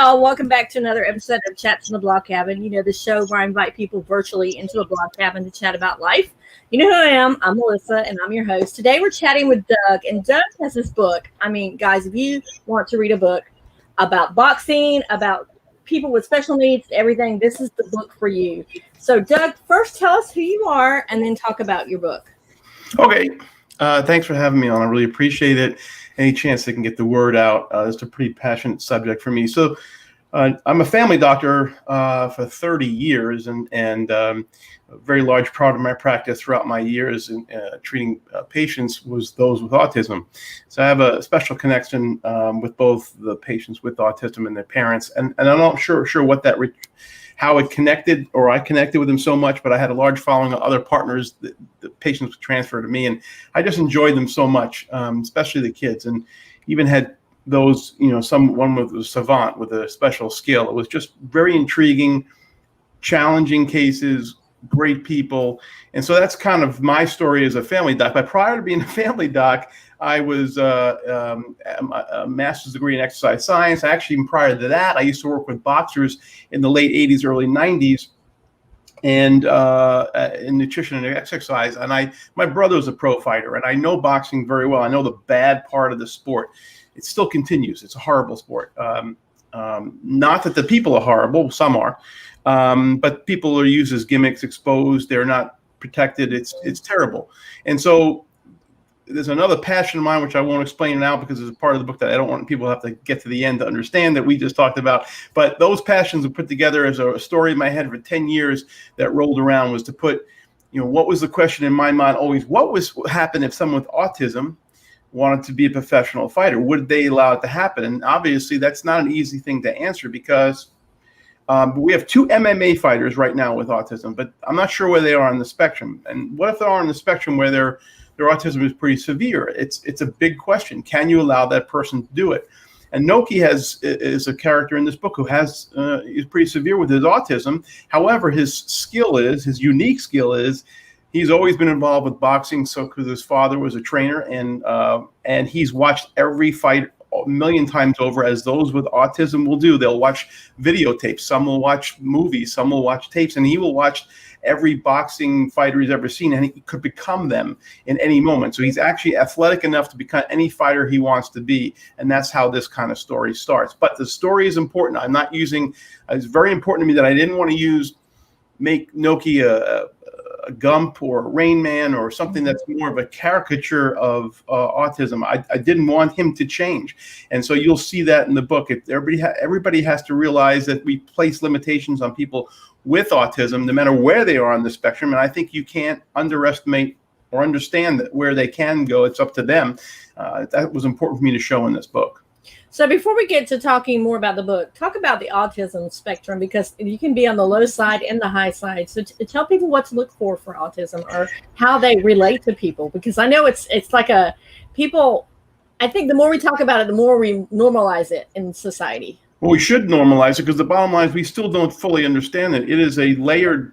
y'all. Welcome back to another episode of Chats in the Blog Cabin. You know, the show where I invite people virtually into a blog cabin to chat about life. You know who I am. I'm Melissa, and I'm your host. Today, we're chatting with Doug, and Doug has this book. I mean, guys, if you want to read a book about boxing, about people with special needs, everything, this is the book for you. So, Doug, first tell us who you are, and then talk about your book. Okay. Thanks for having me on. I really appreciate it. Any chance they can get the word out. It's a pretty passionate subject for me. So I'm a family doctor for 30 years, and a very large part of my practice throughout my years in treating patients was those with autism. So I have a special connection with both the patients with autism and their parents. And I'm not sure what that how it connected, or I connected with them so much, but I had a large following of other partners that the patients would transfer to me, and I just enjoyed them so much, especially the kids, and even had those, one with a savant with a special skill. It was just very intriguing, challenging cases, great people. And so that's kind of my story as a family doc. But prior to being a family doc, I was a master's degree in exercise science. Actually, even prior to that, I used to work with boxers in the late 80s, early 90s, and in nutrition and exercise. And my brother was a pro fighter, and I know boxing very well. I know the bad part of the sport. It still continues. It's a horrible sport. Not that the people are horrible. Some are. But people are used as gimmicks, exposed. They're not protected. It's terrible. And so there's another passion of mine, which I won't explain now because it's a part of the book that I don't want people to have to get to the end to understand, that we just talked about. But those passions were put together as a story in my head for 10 years that rolled around, was to put, what was the question in my mind always? What would happen if someone with autism wanted to be a professional fighter? Would they allow it to happen? And obviously that's not an easy thing to answer, because we have 2 MMA fighters right now with autism, but I'm not sure where they are on the spectrum. And what if they are on the spectrum where their autism is pretty severe? It's a big question. Can you allow that person to do it? And Noki is a character in this book who is pretty severe with his autism. However, his unique skill is, he's always been involved with boxing. So because his father was a trainer, and he's watched every fight a million times over, as those with autism will do. They'll watch videotapes. Some will watch movies. Some will watch tapes, and he will watch every boxing fighter he's ever seen, and he could become them in any moment. So he's actually athletic enough to become any fighter he wants to be, and that's how this kind of story starts. But the story is important. It's very important to me that I didn't want to make Noki a Gump or a Rain Man or something that's more of a caricature of autism. I didn't want him to change. And so you'll see that in the book. Everybody has to realize that we place limitations on people with autism, no matter where they are on the spectrum. And I think you can't underestimate or understand that where they can go. It's up to them. That was important for me to show in this book. So before we get to talking more about the book, talk about the autism spectrum, because you can be on the low side and the high side. So tell people what to look for autism, or how they relate to people, because I know it's like I think the more we talk about it, the more we normalize it in society. Well, we should normalize it, because the bottom line is we still don't fully understand it. It is a layered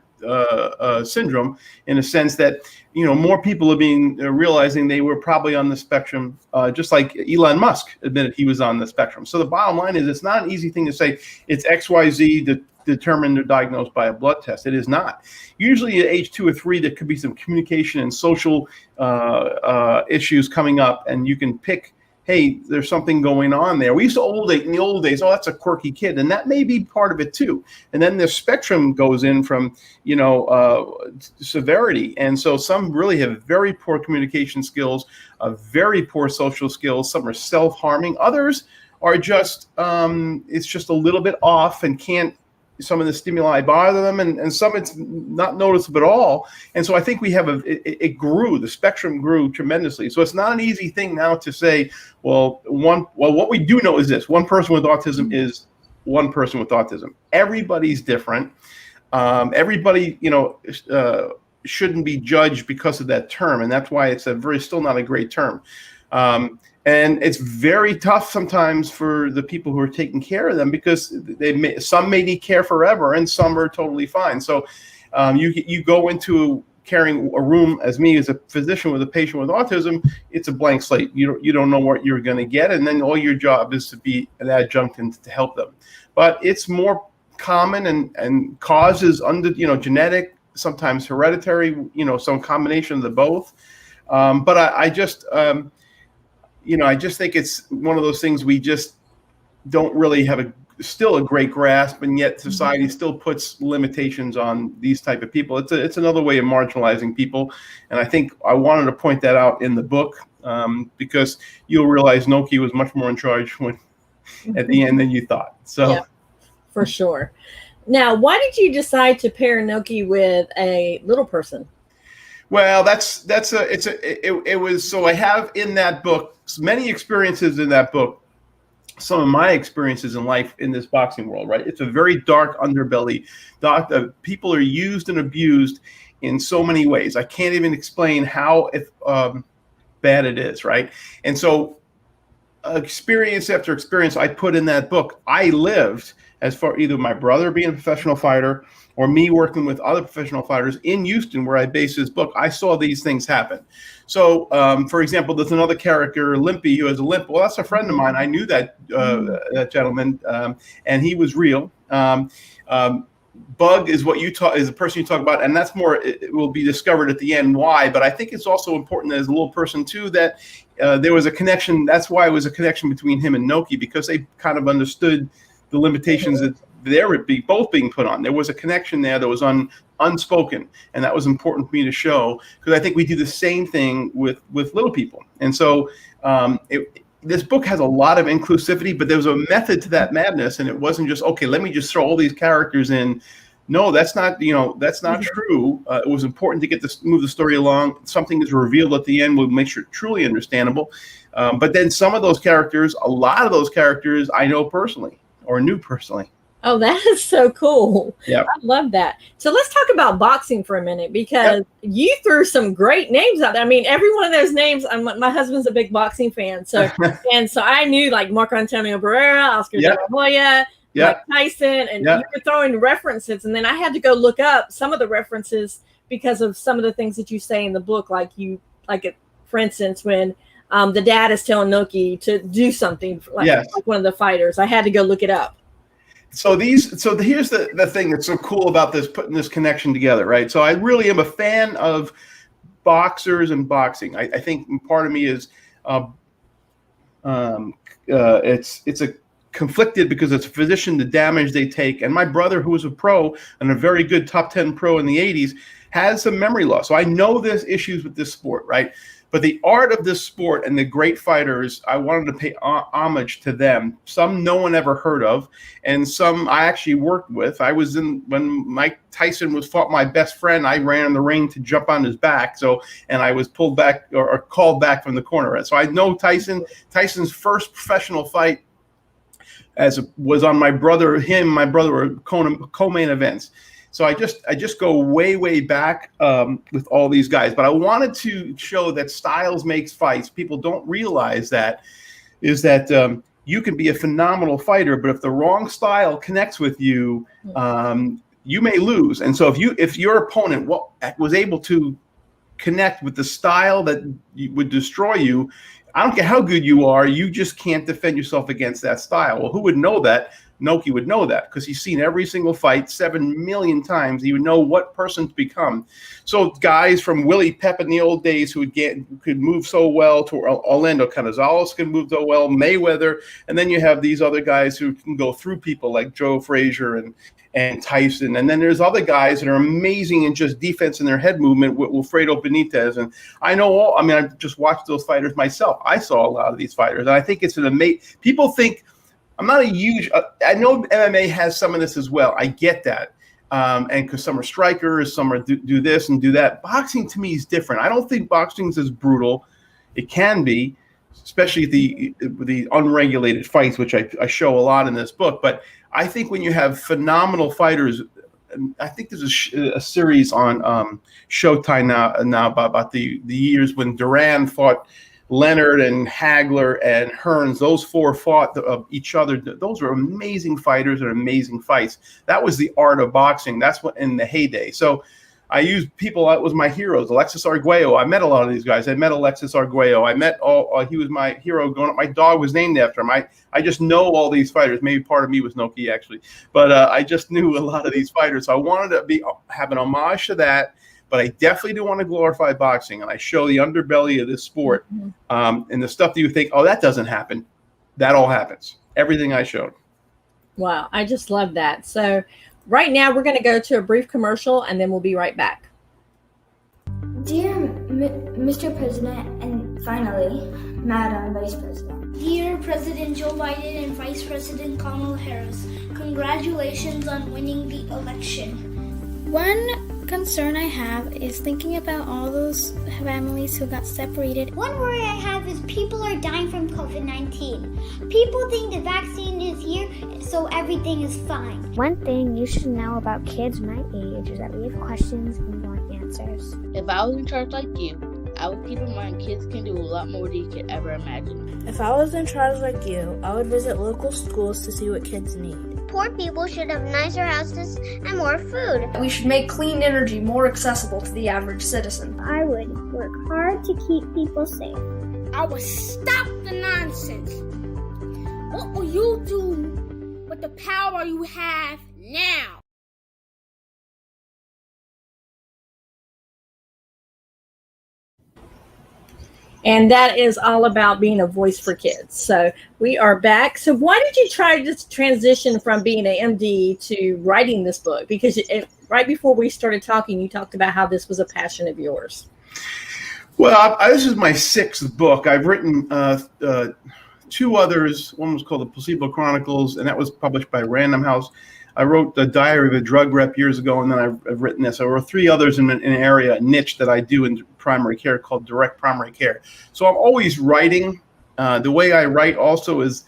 syndrome, in a sense that more people are realizing they were probably on the spectrum, just like Elon Musk admitted he was on the spectrum. So the bottom line is, it's not an easy thing to say it's XYZ determined or diagnosed by a blood test. It is not. Usually at age 2 or 3, there could be some communication and social issues coming up, and you can pick, hey, there's something going on there. We used to in the old days, oh, that's a quirky kid. And that may be part of it too. And then the spectrum goes in from, severity. And so some really have very poor communication skills, very poor social skills. Some are self-harming. Others are just, it's just a little bit off, and some of the stimuli bother them, and some it's not noticeable at all. And so I think we have the spectrum grew tremendously. So it's not an easy thing now to say, what we do know is this: one person with autism is one person with autism. Everybody's different. Everybody, shouldn't be judged because of that term. And that's why it's still not a great term. And it's very tough sometimes for the people who are taking care of them, because some may need care forever and some are totally fine. So you go into carrying a room as me as a physician with a patient with autism, it's a blank slate. You don't know what you're going to get, and then all your job is to be an adjunct and to help them. But it's more common and causes under genetic, sometimes hereditary, some combination of the both. But I just I just think it's one of those things we just don't really have still a great grasp, and yet society still puts limitations on these type of people. It's another way of marginalizing people, and I think I wanted to point that out in the book because you'll realize Noki was much more in charge at the end than you thought. So, yeah, for sure. Now, why did you decide to pair Noki with a little person? Well, it was so I have in that book many experiences in that book. Some of my experiences in life in this boxing world, right? It's a very dark underbelly. People are used and abused in so many ways. I can't even explain how bad it is, right? And so experience after experience I put in that book, I lived as far either my brother being a professional fighter or me working with other professional fighters in Houston, where I base this book. I saw these things happen. So, for example, there's another character, Limpy, who has a limp. Well, that's a friend of mine. I knew that that gentleman, and he was real. Bug is is the person you talk about, and that's more. It will be discovered at the end why. But I think it's also important as a little person too that there was a connection. That's why it was a connection between him and Noki, because they kind of understood the limitations that they were both being put on. There was a connection there that was unspoken, and that was important for me to show, because I think we do the same thing with little people. And so this book has a lot of inclusivity, but there was a method to that madness, and it wasn't just, okay, let me just throw all these characters in. No, that's not true. It was important to move the story along. Something is revealed at the end will make sure it's truly understandable. But then some of those characters, a lot of those characters, I know personally or knew personally. Oh, that is so cool. Yeah, I love that. So let's talk about boxing for a minute, because you threw some great names out there. I mean, every one of those names, my husband's a big boxing fan. So, and so I knew like Marco Antonio Barrera, Oscar De La Hoya, Mike Tyson, and you were throwing references. And then I had to go look up some of the references because of some of the things that you say in the book. For instance, when the dad is telling Noki to do something like one of the fighters, I had to go look it up. So here's the thing that's so cool about this, putting this connection together, right? So I really am a fan of boxers and boxing. I think part of me is it's a conflicted, because it's a physician, the damage they take. And my brother, who was a pro and a very good top 10 pro in the 80s, has some memory loss. So I know there's issues with this sport, right? But the art of this sport and the great fighters, I wanted to pay homage to them. Some no one ever heard of, and some I actually worked with. When Mike Tyson fought my best friend, I ran in the ring to jump on his back. And I was pulled back or called back from the corner. So I know Tyson. Tyson's first professional fight was on my brother were co-main events. So I just go way back with all these guys. But I wanted to show that styles makes fights. People don't realize that you can be a phenomenal fighter, but if the wrong style connects with you, you may lose. And so if your opponent was able to connect with the style that would destroy you, I don't care how good you are, you just can't defend yourself against that style. Well, who would know that? Noki would know that, because he's seen every single fight 7 million times. He would know what person's become. So guys from Willie Pep in the old days who could move so well, to Orlando Canizales can move so well, Mayweather, and then you have these other guys who can go through people like Joe Frazier and Tyson. And then there's other guys that are amazing in just defense and their head movement with Wilfredo Benitez. And I know I just watched those fighters myself. I saw a lot of these fighters, and I think it's an amazing. People think I'm not a huge. I know MMA has some of this as well. I get that, and because some are strikers, some are do this and do that. Boxing to me is different. I don't think boxing is as brutal. It can be, especially the unregulated fights, which I show a lot in this book. But I think when you have phenomenal fighters, I think there's a series on Showtime now about the years when Duran fought Leonard and Hagler and Hearns. Those four fought each other. Those were amazing fighters and amazing fights. That was the art of boxing. That's what in the heyday. So I used people that was my heroes. Alexis Arguello. I met a lot of these guys. I met Alexis Arguello. I met he was my hero growing up. My dog was named after him. I just know all these fighters. Maybe part of me was Noki actually, but I just knew a lot of these fighters. So I wanted to have an homage to that. But I definitely do want to glorify boxing, and I show the underbelly of this sport, and the stuff that you think, oh, that doesn't happen. That all happens. Everything I showed. Wow, I just love that. So right now we're going to go to a brief commercial, and then we'll be right back. Dear Mr. President, and finally, Madam Vice President. Dear President Joe Biden and Vice President Kamala Harris, congratulations on winning the election. One concern I have is thinking about all those families who got separated. One worry I have is people are dying from COVID-19. People think the vaccine is here, so everything is fine. One thing you should know about kids my age is that we have questions and want answers. If I was in charge like you, I would keep in mind kids can do a lot more than you could ever imagine. If I was in charge like you, I would visit local schools to see what kids need. Poor people should have nicer houses and more food. We should make clean energy more accessible to the average citizen. I would work hard to keep people safe. I would stop the nonsense. What will you do with the power you have now? And that is all about being a voice for kids. So we are back. So why did you try to transition from being an MD to writing this book? Because right before we started talking, you talked about how this was a passion of yours. Well, this is my 6th book. I've written 2 others. One was called The Placebo Chronicles, and that was published by Random House. I wrote The Diary of a Drug Rep years ago, and then I've written this. I wrote 3 others in an area, a niche that I do in primary care called direct primary care. So I'm always writing. The way I write also is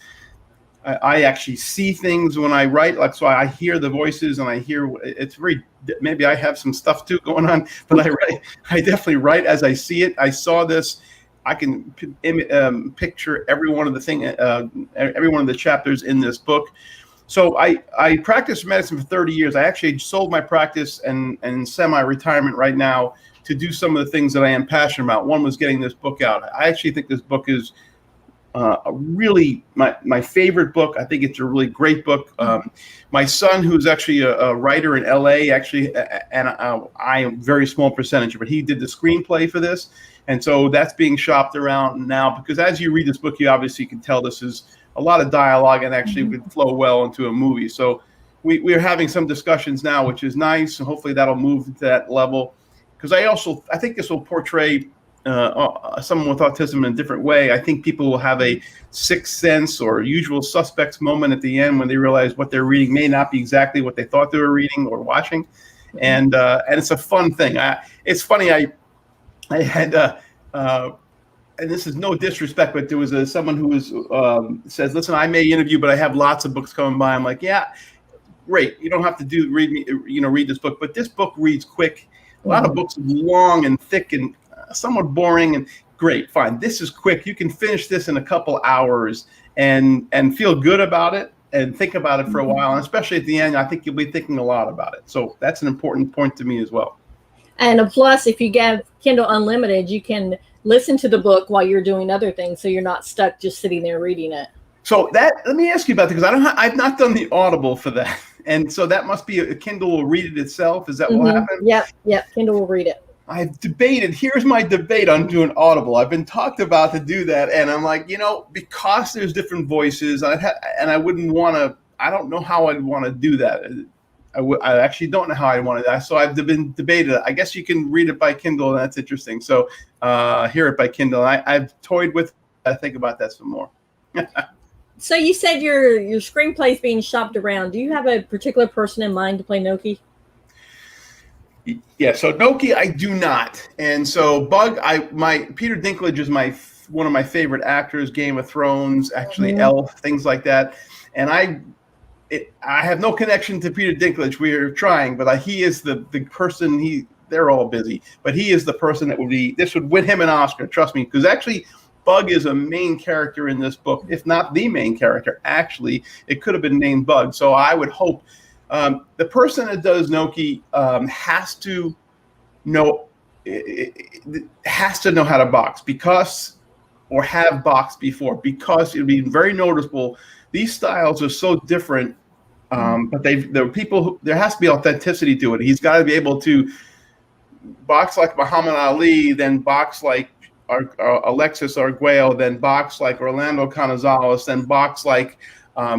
I actually see things when I write. Like, so I hear the voices and I hear it's very, maybe I have some stuff too going on, but I definitely write as I see it. I saw this. I can picture every one of the chapters in this book. So I practiced medicine for 30 years. I actually sold my practice and semi-retirement right now to do some of the things that I am passionate about. One was getting this book out. I actually think this book is a really my favorite book. I think it's a really great book. My son, who's actually a writer in LA, actually, and I am a very small percentage, but he did the screenplay for this. And so that's being shopped around now, because as you read this book, you obviously can tell this is a lot of dialogue and actually would flow well into a movie. So we're having some discussions now, which is nice. And hopefully that'll move to that level. Because I think this will portray someone with autism in a different way. I think people will have a sixth sense or usual suspects moment at the end when they realize what they're reading may not be exactly what they thought they were reading or watching. And it's a fun thing. It's funny. I had, and this is no disrespect, but there was someone who says, listen, I may interview, but I have lots of books coming by. I'm like, yeah, great. You don't have to read this book, but this book reads quick. A lot of books are long and thick and somewhat boring, and great, fine. This is quick. You can finish this in a couple hours and feel good about it and think about it for a while. And especially at the end, I think you'll be thinking a lot about it. So that's an important point to me as well. And a plus, if you get Kindle Unlimited, you can listen to the book while you're doing other things, so you're not stuck just sitting there reading it. So let me ask you about that, because I've not done the Audible for that, and so that must be a Kindle will read it itself. Is that what will happen? Yep. Kindle will read it. I've debated. Here's my debate on doing Audible. I've been talked about to do that, and I'm like, because there's different voices, and I wouldn't want to. I don't know how I'd want to do that. I actually don't know how I want to. So I've been debated. I guess you can read it by Kindle, and that's interesting. So hear it by Kindle. I've toyed with. I think about that some more. So you said your screenplay is being shopped around. Do you have a particular person in mind to play Noki? Yeah, so Noki, I do not. And so Bug, Peter Dinklage is one of my favorite actors, Game of Thrones, actually Elf, things like that. And I have no connection to Peter Dinklage. We're trying, but he is the person. They're all busy, but he is the person that this would win him an Oscar. Trust me, because actually Bug is a main character in this book, if not the main character. Actually, it could have been named Bug. So I would hope the person that does Noki has to has to know how to box or have boxed before, because it'd be very noticeable. These styles are so different, but there has to be authenticity to it. He's got to be able to box like Muhammad Ali, then box like Alexis Arguello, then box like Orlando Canizales, then box like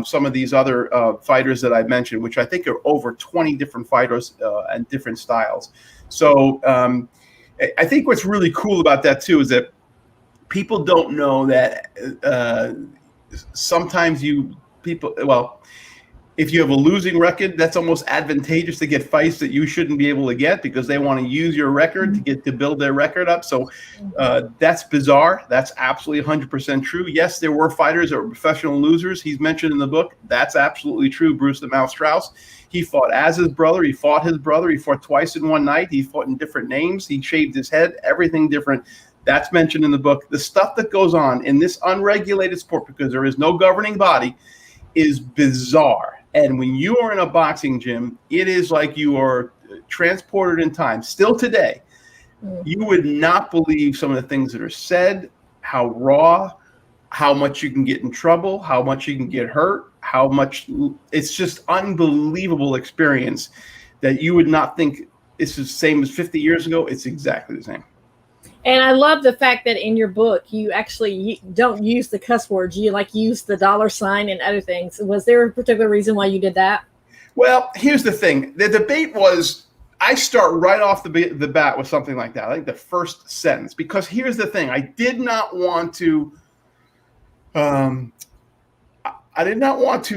some of these other fighters that I mentioned, which I think are over 20 different fighters and different styles. So I think what's really cool about that too is that people don't know that sometimes if you have a losing record, that's almost advantageous to get fights that you shouldn't be able to get, because they want to use your record to build their record up. So that's bizarre. That's absolutely 100% true. Yes, there were fighters that were professional losers. He's mentioned in the book. That's absolutely true. Bruce the Mouse Strauss. He fought as his brother. He fought his brother. He fought twice in one night. He fought in different names. He shaved his head. Everything different. That's mentioned in the book. The stuff that goes on in this unregulated sport, because there is no governing body, is bizarre. And when you are in a boxing gym, it is like you are transported in time. Still today, you would not believe some of the things that are said, how raw, how much you can get in trouble, how much you can get hurt, how much. It's just unbelievable experience that you would not think it's the same as 50 years ago. It's exactly the same. And I love the fact that in your book, you actually don't use the cuss words. You use the $sign and other things. Was there a particular reason why you did that? Well, here's the thing. The debate was, I start right off the bat with something like that. I think the first sentence, because here's the thing. I did not want to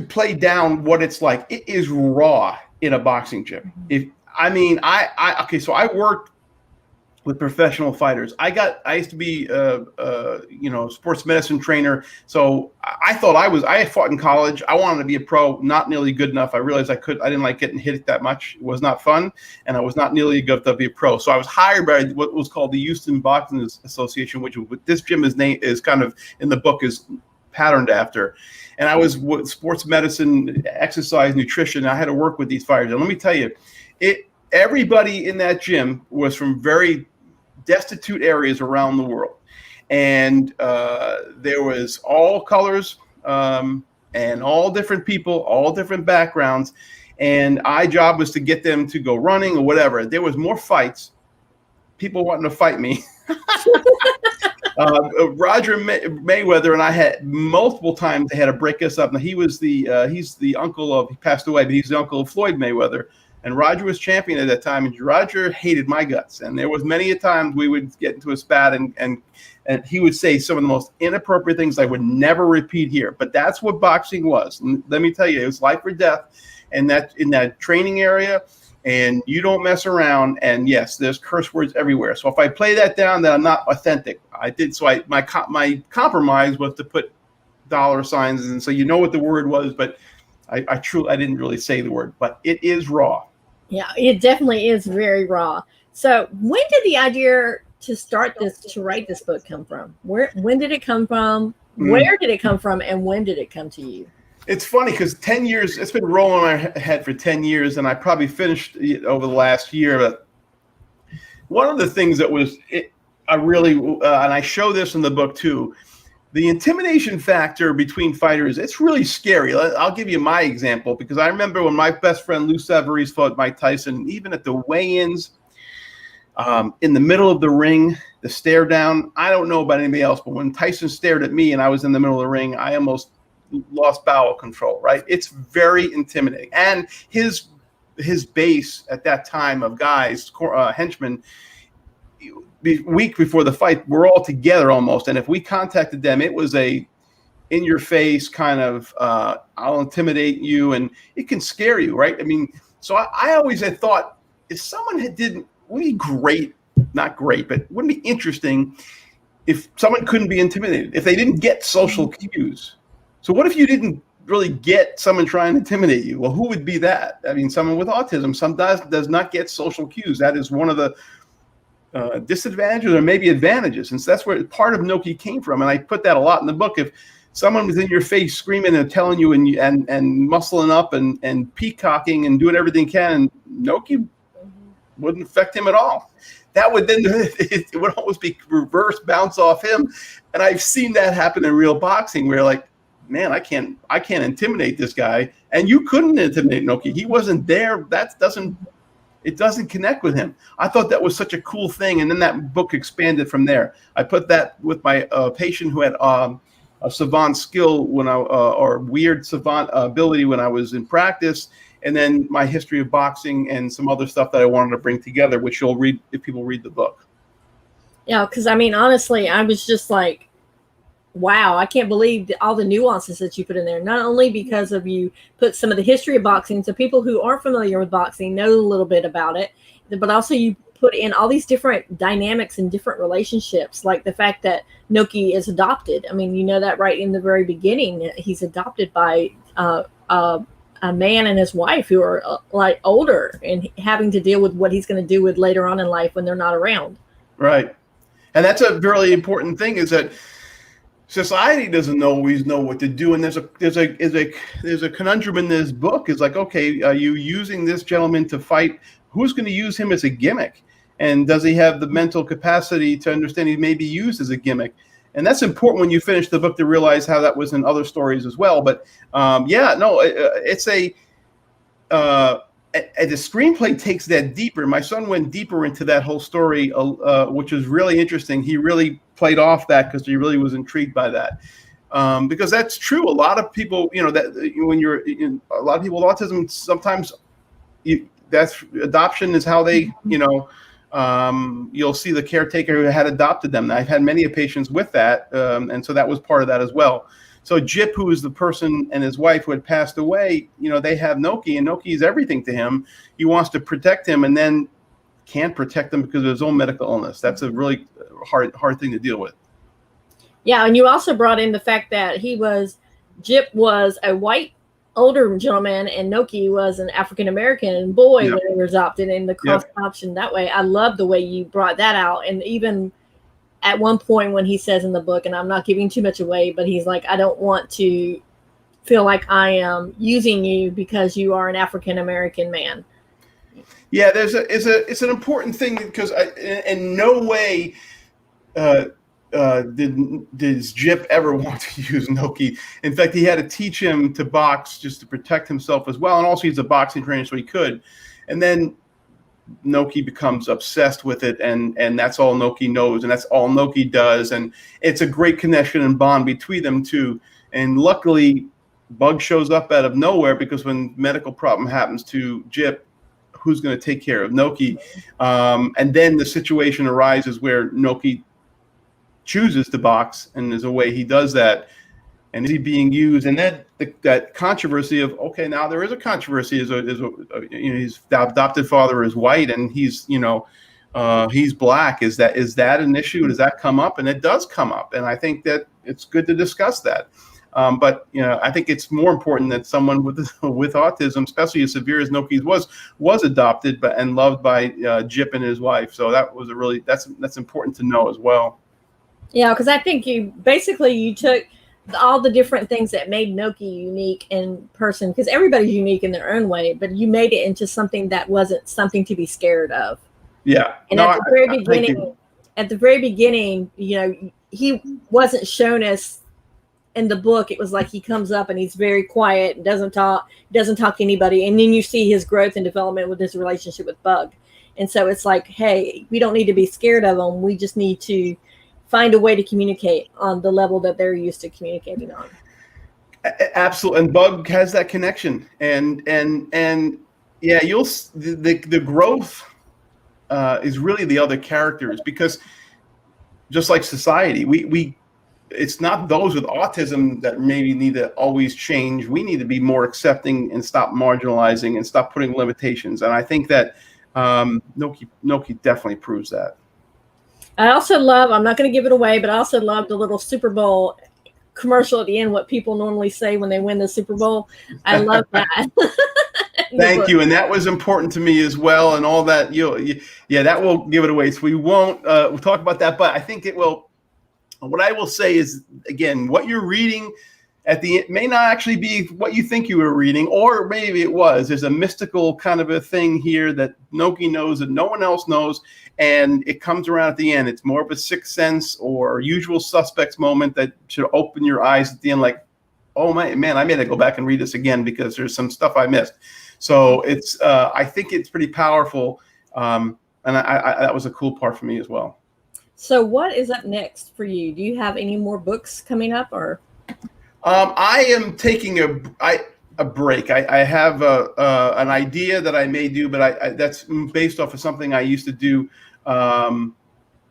play down what it's like. It is raw in a boxing gym. So I worked with professional fighters. I used to be a sports medicine trainer. So I thought I fought in college. I wanted to be a pro, not nearly good enough. I realized I didn't like getting hit that much. It was not fun. And I was not nearly good to be a pro. So I was hired by what was called the Houston Boxing Association, which this gym is kind of in the book is patterned after. And I was with sports medicine, exercise, nutrition. I had to work with these fighters. And let me tell you, everybody in that gym was from very destitute areas around the world. And there was all colors and all different people, all different backgrounds. And my job was to get them to go running or whatever. There was more fights, people wanting to fight me. Roger Mayweather and I had multiple times they had to break us up. Now he's the uncle of, he passed away, but he's the uncle of Floyd Mayweather. And Roger was champion at that time, and Roger hated my guts. And there was many a time we would get into a spat, and he would say some of the most inappropriate things I would never repeat here. But that's what boxing was. And let me tell you, it was life or death, and that in that training area. And you don't mess around. And yes, there's curse words everywhere. So if I play that down, then I'm not authentic. I did. So my compromise was to put $signs, and so you know what the word was, but I didn't really say the word, but it is raw. Yeah, it definitely is very raw. So when did the idea to write this book come from? When did it come from? Where did it come from? And when did it come to you? It's funny because 10 years, it's been rolling in my head for 10 years, and I probably finished it over the last year. But one of the things that was, and I show this in the book too, the intimidation factor between fighters, it's really scary. I'll give you my example, because I remember when my best friend Lou Savarese fought Mike Tyson, even at the weigh-ins, in the middle of the ring, the stare down, I don't know about anybody else, but when Tyson stared at me and I was in the middle of the ring, I almost lost bowel control, right? It's very intimidating. And his base at that time of guys, henchmen, week before the fight, we're all together almost. And if we contacted them, it was a in your face kind of, I'll intimidate you, and it can scare you, right? I mean, so I always had thought, if someone wouldn't be great, not great, but wouldn't be interesting if someone couldn't be intimidated, if they didn't get social cues. So what if you didn't really get someone trying to intimidate you? Well, who would be that? I mean, someone with autism sometimes does not get social cues. That is one of the disadvantages, or maybe advantages, and so that's where part of Noki came from. And I put that a lot in the book. If someone was in your face screaming and telling you and muscling up and peacocking and doing everything he can, and Noki wouldn't affect him at all. That would then it would always be reverse, bounce off him. And I've seen that happen in real boxing where like, man, I can't intimidate this guy. And you couldn't intimidate Noki. He wasn't there. It doesn't connect with him. I thought that was such a cool thing. And then that book expanded from there. I put that with my patient who had a savant skill or weird savant ability when I was in practice. And then my history of boxing and some other stuff that I wanted to bring together, which you'll read if people read the book. Yeah, because I mean, honestly, I was just like, wow, I can't believe all the nuances that you put in there. Not only because of you put some of the history of boxing, so people who aren't familiar with boxing know a little bit about it, but also you put in all these different dynamics and different relationships, like the fact that Noki is adopted. I mean, you know that right in the very beginning, he's adopted by a man and his wife who are like older and having to deal with what he's going to do with later on in life when they're not around. Right. And that's a really important thing, is that society doesn't always know what to do. And there's a conundrum in this book. It's like, okay, are you using this gentleman to fight? Who's going to use him as a gimmick? And does he have the mental capacity to understand he may be used as a gimmick? And that's important when you finish the book to realize how that was in other stories as well. But it's the screenplay takes that deeper. My son went deeper into that whole story, which was really interesting. He really played off that because he really was intrigued by that. Because that's true. A lot of people, that when you're in, a lot of people with autism, sometimes that's adoption is how they, you'll see the caretaker who had adopted them. I've had many patients with that, and so that was part of that as well. So Jip, who is the person, and his wife who had passed away, they have Noki, and Noki is everything to him. He wants to protect him, and then can't protect him because of his own medical illness. That's a really hard thing to deal with. Yeah, and you also brought in the fact that Jip was a white older gentleman and Noki was an African-American boy when they were adopted, and the cross option that way. I love the way you brought that out. And even at one point when he says in the book, and I'm not giving too much away, but he's like, I don't want to feel like I am using you because you are an African-American man. Yeah, it's an important thing, because in no way did Jip ever want to use Noki. In fact, he had to teach him to box just to protect himself as well. And also he's a boxing trainer, so he could. And then Noki becomes obsessed with it, and that's all Noki knows, and that's all Noki does. And it's a great connection and bond between them two. And luckily, Bug shows up out of nowhere, because when medical problem happens to Jip, who's going to take care of Noki? And then the situation arises where Noki chooses to box, and there's a way he does that. And is he being used? And then that controversy of, okay, now there is a controversy. His adopted father is white, and he's black. Is that an issue? Does that come up? And it does come up. And I think that it's good to discuss that. But I think it's more important that someone with autism, especially as severe as Noki's was adopted and loved by Jip and his wife. So that was that's important to know as well. Yeah, because I think you took all the different things that made Noki unique in person, because everybody's unique in their own way, but you made it into something that wasn't something to be scared of. Yeah. And at the very beginning, he wasn't shown as in the book. It was like he comes up and he's very quiet and doesn't talk to anybody. And then you see his growth and development with his relationship with Bug. And so it's like, hey, we don't need to be scared of him. We just need to find a way to communicate on the level that they're used to communicating on. Absolutely. And Bug has that connection. And yeah, the growth is really the other characters, because just like society, it's not those with autism that maybe need to always change. We need to be more accepting and stop marginalizing and stop putting limitations. And I think that Noki definitely proves that. I also love, I'm not going to give it away, but I also love the little Super Bowl commercial at the end, what people normally say when they win the Super Bowl. I love that. Thank you. And that was important to me as well. And all that, that will give it away. So we won't we'll talk about that, but I think it will. What I will say is, again, what you're reading at the end may not actually be what you think you were reading, or maybe it was. There's a mystical kind of a thing here that Noki knows that no one else knows, and it comes around at the end. It's more of a sixth sense or usual suspects moment that should open your eyes at the end, like, oh man, I may go back and read this again because there's some stuff I missed. So it's I think it's pretty powerful, and I that was a cool part for me as well. So what is up next for you? Do you have any more books coming up, or? I am taking a break. I have an idea that I may do, but that's based off of something I used to do. What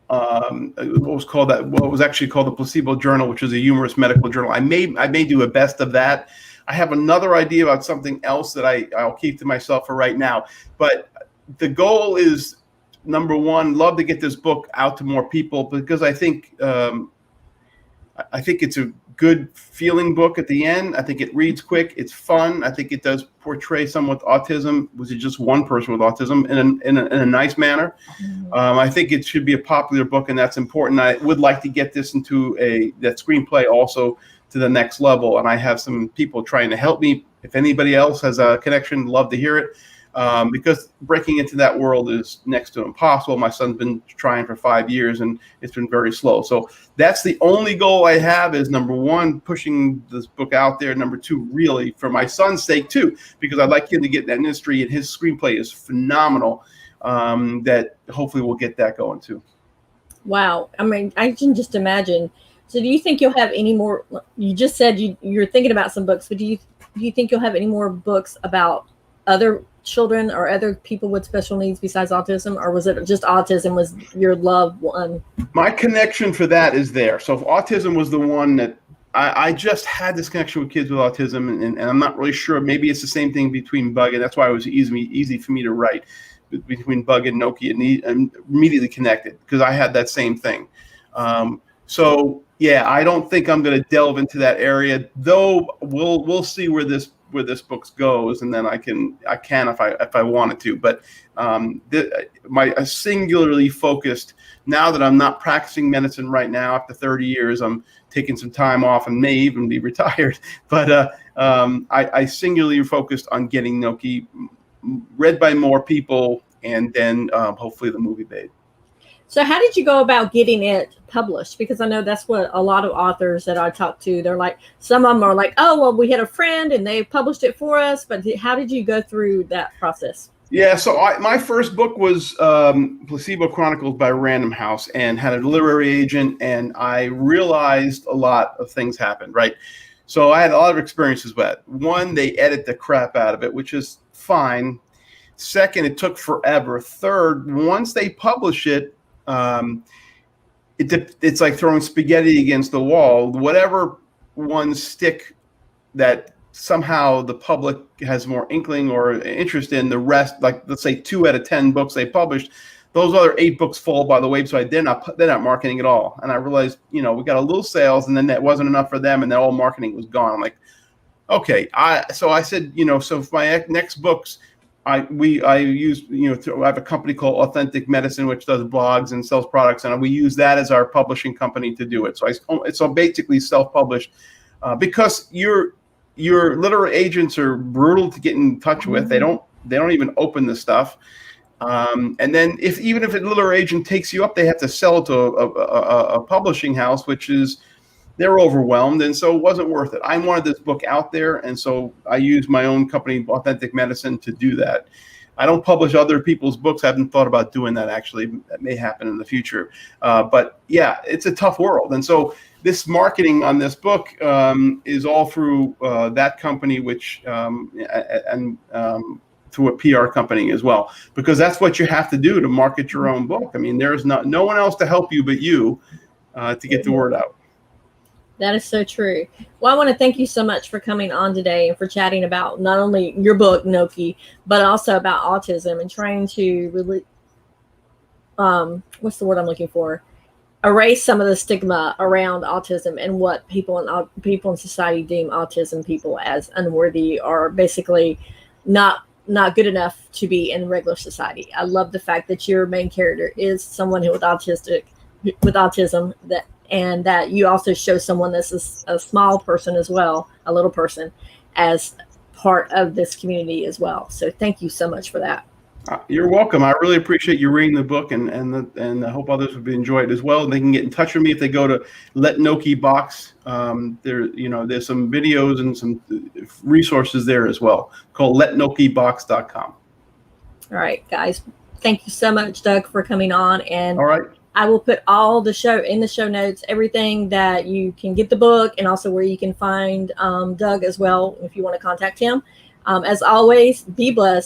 was actually called the Placebo Journal, which is a humorous medical journal. I may do a best of that. I have another idea about something else that I'll keep to myself for right now. But the goal is, number one, love to get this book out to more people, because I think it's a good feeling book at the end. I think it reads quick. It's fun. I think it does portray someone with autism, was it just one person with autism, in a nice manner. I think it should be a popular book, and that's important. I would like to get this into that screenplay also to the next level, and I have some people trying to help me. If anybody else has a connection, love to hear it. Because breaking into that world is next to impossible. My son's been trying for 5 years, and it's been very slow. So that's the only goal I have, is number one, pushing this book out there. Number two, really for my son's sake too, because I'd like him to get in that industry, and his screenplay is phenomenal. That hopefully we'll get that going too. Wow. I mean, I can just imagine. So do you think you'll have any more? You just said you're thinking about some books, but do you think you'll have any more books about other children or other people with special needs besides autism, or was it just autism was your loved one? My connection for that is there. So if autism was the one that I just had this connection with kids with autism, and I'm not really sure. Maybe it's the same thing between Bug, and that's why it was easy for me to write between Bug and Noki, and immediately connected because I had that same thing. So yeah, I don't think I'm going to delve into that area, though. We'll see where this book goes, and then I can if I wanted to. But my singularly focused, now that I'm not practicing medicine right now after 30 years, I'm taking some time off and may even be retired. But I singularly focused on getting Noki read by more people, and then hopefully the movie made. So how did you go about getting it published? Because I know that's what a lot of authors that I talk to, they're like, some of them are like, oh, well, we had a friend and they published it for us. But how did you go through that process? Yeah, so my first book was Placebo Chronicles by Random House, and had a literary agent, and I realized a lot of things happened, right? So I had a lot of experiences with it. One, they edit the crap out of it, which is fine. Second, it took forever. Third, once they publish it, it's like throwing spaghetti against the wall. Whatever one stick that somehow the public has more inkling or interest in, the rest, like let's say 2 out of 10 books they published, those other 8 books fall by the wayside. They're not marketing at all. And I realized, we got a little sales, and then that wasn't enough for them, and then all marketing was gone. I'm like, okay. So I said, so for my next books, I use, I have a company called Authentic Medicine, which does blogs and sells products, and we use that as our publishing company to do it. So it's basically self-published, because your literary agents are brutal to get in touch with. They don't even open the stuff. And then even if a literary agent takes you up, they have to sell it to a publishing house, which is, they're overwhelmed, and so it wasn't worth it. I wanted this book out there, and so I used my own company, Authentic Medicine, to do that. I don't publish other people's books. I haven't thought about doing that, actually. That may happen in the future. But yeah, it's a tough world. And so this marketing on this book is all through that company, which through a PR company as well, because that's what you have to do to market your own book. I mean, there's no one else to help you but you to get the word out. That is so true. Well, I want to thank you so much for coming on today and for chatting about not only your book, Noki, but also about autism and trying to really, what's the word I'm looking for? Erase some of the stigma around autism and what people in society deem autism people as unworthy, or basically not good enough to be in regular society. I love the fact that your main character is someone who with autism, and that you also show someone that's a small person as well, a little person, as part of this community as well. So thank you so much for that. You're welcome. I really appreciate you reading the book, and I hope others would enjoy it as well. They can get in touch with me if they go to Let Noki Box. There's some videos and some resources there as well, called letnokibox.com. All right, guys. Thank you so much, Doug, for coming on. And all right, I will put all the show in the show notes, everything that you can get the book, and also where you can find Doug as well if you want to contact him. As always, be blessed.